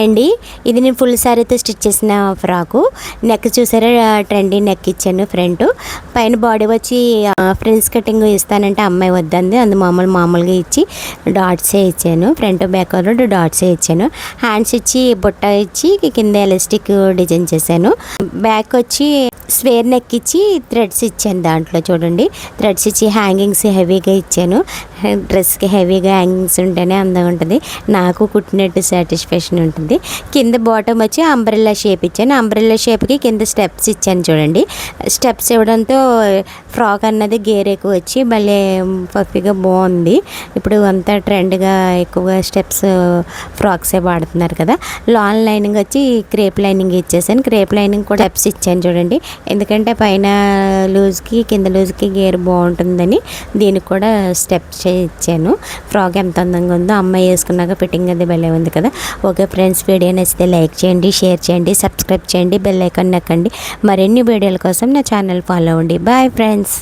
అండి, ఇది నేను ఫుల్ శారీతో స్టిచ్ చేసిన ఫ్రాకు. నెక్ చూసారా, ట్రెండీ నెక్ ఇచ్చాను. ఫ్రంట్ పైన బాడీ వచ్చి ఫ్రిల్స్ కటింగ్ ఇస్తానంటే అమ్మాయి వద్దంది, అందు మామూలుగా ఇచ్చి డాట్సే ఇచ్చాను. ఫ్రంట్ బ్యాక్ డాట్సే ఇచ్చాను. హ్యాండ్స్ ఇచ్చి బుట్ట ఇచ్చి కింద ఎలాస్టిక్ డిజైన్ చేశాను. బ్యాక్ వచ్చి స్వేర్ నెక్ ఇచ్చి థ్రెడ్స్ ఇచ్చాను. దాంట్లో చూడండి, థ్రెడ్స్ ఇచ్చి హ్యాంగింగ్స్ హెవీగా ఇచ్చాను. డ్రెస్కి హెవీగా హ్యాంగింగ్స్ ఉంటేనే అందంగా ఉంటుంది, నాకు కుట్టినట్టు సాటిస్ఫాక్షన్ ఉంటుంది. కింద బాటమ్ వచ్చి అంబ్రెల్లా షేప్ ఇచ్చాను. అంబ్రెల్లా షేప్కి కింద స్టెప్స్ ఇచ్చాను. చూడండి, స్టెప్స్ ఇవ్వడంతో ఫ్రాక్ అన్నది గేర్ ఎక్కువ వచ్చి భలే పఫీగా బాగుంది. ఇప్పుడు అంతా ట్రెండ్గా ఎక్కువగా స్టెప్స్ ఫ్రాక్సే వాడుతున్నారు కదా. లాంగ్ లైనింగ్ వచ్చి క్రేప్ లైనింగ్ ఇచ్చేసాను. క్రేప్ లైనింగ్ కూడా స్టెప్స్ ఇచ్చాను చూడండి, ఎందుకంటే పైన లూజ్కి కింద లూజ్కి గేర్ బాగుంటుందని దీనికి కూడా స్టెప్స్ ఇచ్చాను. ఫ్రాక్ ఎంత అందంగా ఉందో, అమ్మాయి వేసుకున్నాక ఫిట్టింగ్ అది భలే ఉంది కదా. ఓకే ఫ్రెండ్స్, వీడియో నచ్చితే లైక్ చేయండి, షేర్ చేయండి, సబ్స్క్రైబ్ చేయండి, బెల్ ఐకాన్ నొక్కండి. మరిన్ని వీడియోల కోసం నా ఛానల్ ఫాలో అవ్వండి. Bye friends.